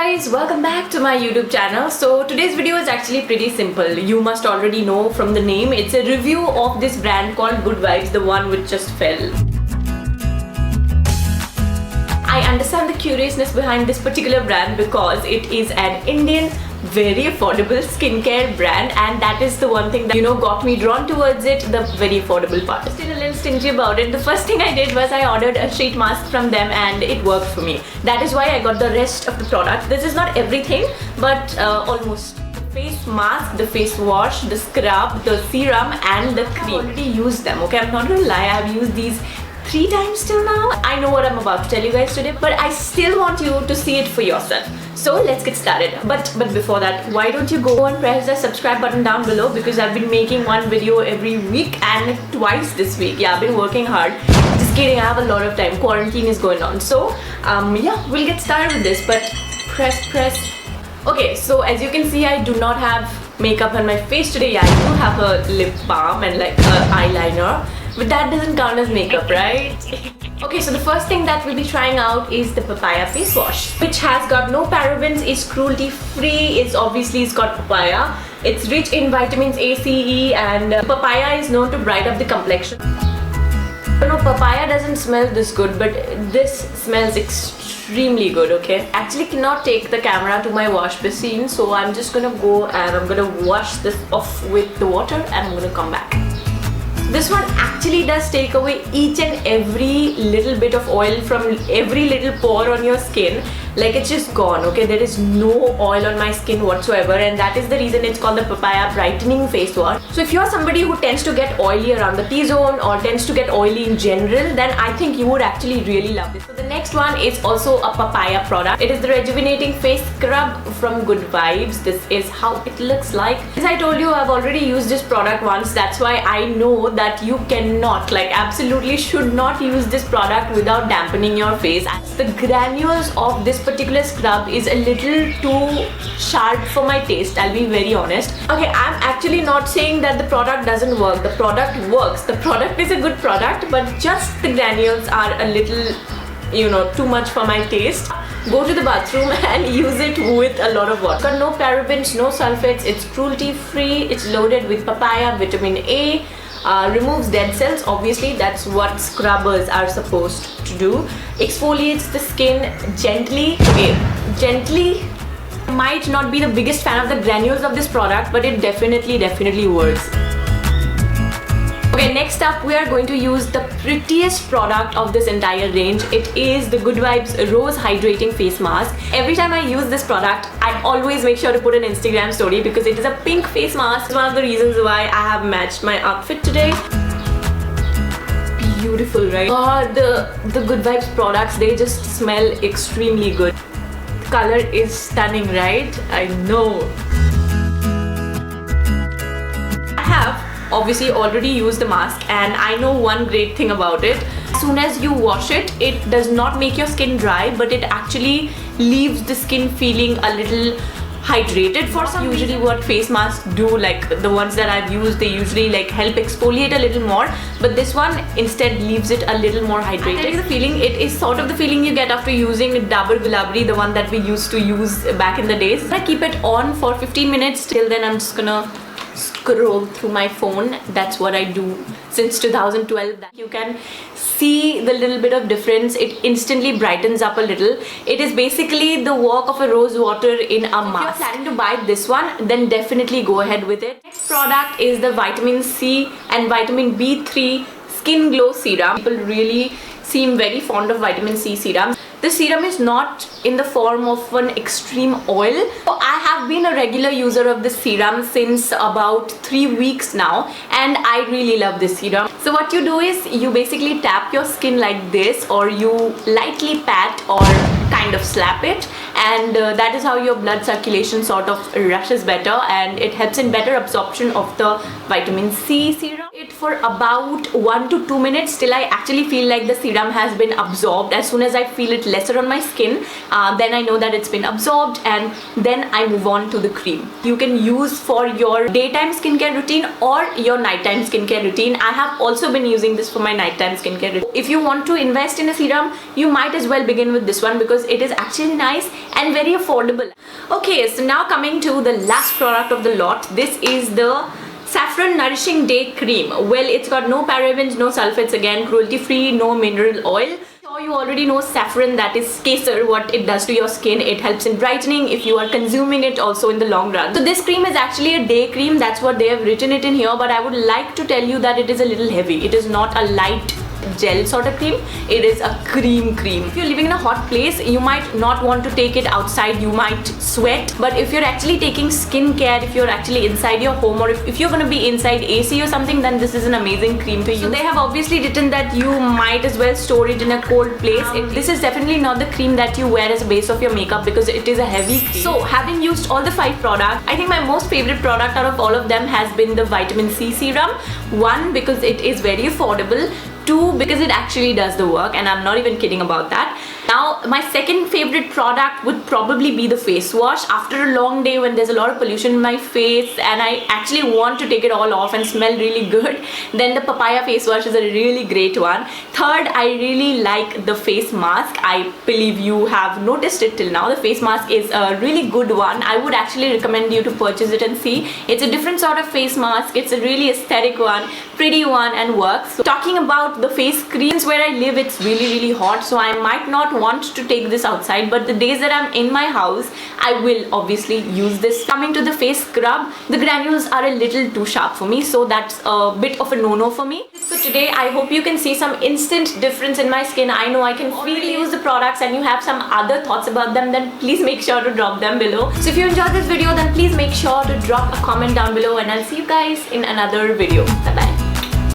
guys, welcome back to my YouTube channel. So today's video is actually pretty simple. You must already know from the name. It's a review of this brand called Good Vibes, the one which just fell. I understand the curiousness behind this particular brand because it is an Indian very affordable skincare brand, and that is the one thing that got me drawn towards it, the very affordable part. Still a little stingy about it. The first thing I did was I ordered a sheet mask from them and it worked for me. That is why I got the rest of the product. This is not everything, but almost. The face mask, the face wash, the scrub, the serum and the cream. I've already used them, okay? I'm not gonna lie, I've used these 3 times till now. I know what I'm about to tell you guys today, but I still want you to see it for yourself. So let's get started. But before that, why don't you go and press the subscribe button down below, because I've been making one video every week and twice this week. Yeah, I've been working hard. Just kidding, I have a lot of time. Quarantine is going on. So yeah, we'll get started with this, but press. Okay, so as you can see, I do not have makeup on my face today. Yeah, I do have a lip balm and like eyeliner, but that doesn't count as makeup, right? Okay, so the first thing that we'll be trying out is the papaya face wash, which has got no parabens, is cruelty free, it's got papaya, it's rich in vitamins A, C, E, and papaya is known to brighten up the complexion. No, papaya doesn't smell this good, but this smells extremely good, okay? Actually cannot take the camera to my wash basin, so I'm just gonna go and I'm gonna wash this off with the water and I'm gonna come back. This one actually does take away each and every little bit of oil from every little pore on your skin. Like, it's just gone, okay? There is no oil on my skin whatsoever, and that is the reason it's called the papaya brightening face wash. So if you're somebody who tends to get oily around the T-zone or tends to get oily in general, then I think you would actually really love this. So the next one is also a papaya product. It is the rejuvenating face scrub from Good Vibes. This is how it looks like. As I told you, I've already used this product once. That's why I know that you cannot, like, absolutely should not use this product without dampening your face. The granules of this particular scrub is a little too sharp for my taste, I'll be very honest. Okay, I'm actually not saying that the product doesn't work. The product works. The product is a good product, but just the granules are a little, too much for my taste. Go to the bathroom and use it with a lot of water. Got no parabens, no sulfates, it's cruelty free, it's loaded with papaya, vitamin A, removes dead cells. Obviously that's what scrubbers are supposed to do. Exfoliates the skin gently. Okay, gently. Might not be the biggest fan of the granules of this product, but it definitely works. Okay, next up we are going to use the prettiest product of this entire range. It is the Good Vibes Rose Hydrating Face Mask. Every time I use this product, I always make sure to put an Instagram story because it is a pink face mask. It's one of the reasons why I have matched my outfit today. Beautiful, right? The Good Vibes products, they just smell extremely good. The color is stunning, right? I know. Obviously already used the mask, and I know one great thing about it. As soon as you wash it, it does not make your skin dry, but it actually leaves the skin feeling a little hydrated. For some usually what face masks do, like the ones that I've used, they usually like help exfoliate a little more, but this one instead leaves it a little more hydrated. The feeling, it is sort of the feeling you get after using Dabur Gulabri, the one that we used to use back in the days. I keep it on for 15 minutes. Till then I'm just gonna scroll through my phone. That's what I do since 2012. You can see the little bit of difference. It instantly brightens up a little. It is basically the work of a rose water in a mask. If you're planning to buy this one, then definitely go ahead with it. Next product is the vitamin C and vitamin B3 Skin Glow Serum. People really seem very fond of vitamin C serums. This serum is not in the form of an extreme oil. So I have been a regular user of this serum since about 3 weeks now, and I really love this serum. So what you do is you basically tap your skin like this, or you lightly pat or kind of slap it, and that is how your blood circulation sort of rushes better, and it helps in better absorption of the vitamin C serum. It for about 1 to 2 minutes till I actually feel like the serum has been absorbed. As soon as I feel it lesser on my skin, then I know that it's been absorbed, and then I move on to the cream. You can use for your daytime skincare routine or your nighttime skincare routine. I have also been using this for my nighttime skincare routine. If you want to invest in a serum, you might as well begin with this one because it is actually nice. and very affordable. Okay, so now coming to the last product of the lot. This is the Saffron Nourishing Day Cream. Well, it's got no parabens, no sulfates, again cruelty free, no mineral oil. You already know saffron, that is kesar, what it does to your skin. It helps in brightening if you are consuming it also in the long run. So this cream is actually a day cream, that's what they have written it in here, but I would like to tell you that it is a little heavy. It is not a light gel sort of cream, it is a cream. If you're living in a hot place, you might not want to take it outside, you might sweat, but if you're actually taking skincare, if you're actually inside your home, or if you're going to be inside AC or something, then this is an amazing cream to use. So they have obviously written that you might as well store it in a cold place. This is definitely not the cream that you wear as a base of your makeup because it is a heavy cream. So having used all the 5 products, I think my most favorite product out of all of them has been the vitamin C serum. 1, because it is very affordable. 2, because it actually does the work, and I'm not even kidding about that. Now, my second favorite product would probably be the face wash. After a long day when there's a lot of pollution in my face and I actually want to take it all off and smell really good, then the papaya face wash is a really great one. Third, I really like the face mask. I believe you have noticed it till now. The face mask is a really good one. I would actually recommend you to purchase it and see. It's a different sort of face mask. It's a really aesthetic one, pretty one, and works. So, talking about the face creams, where I live it's really hot, so I might not want to take this outside, but the days that I'm in my house I will obviously use this. Coming to the face scrub, the granules are a little too sharp for me, so that's a bit of a no-no for me. So today I hope you can see some instant difference in my skin. I know I can freely use the products, and you have some other thoughts about them, then please make sure to drop them below. So if you enjoyed this video, then please make sure to drop a comment down below, and I'll see you guys in another video. Bye bye.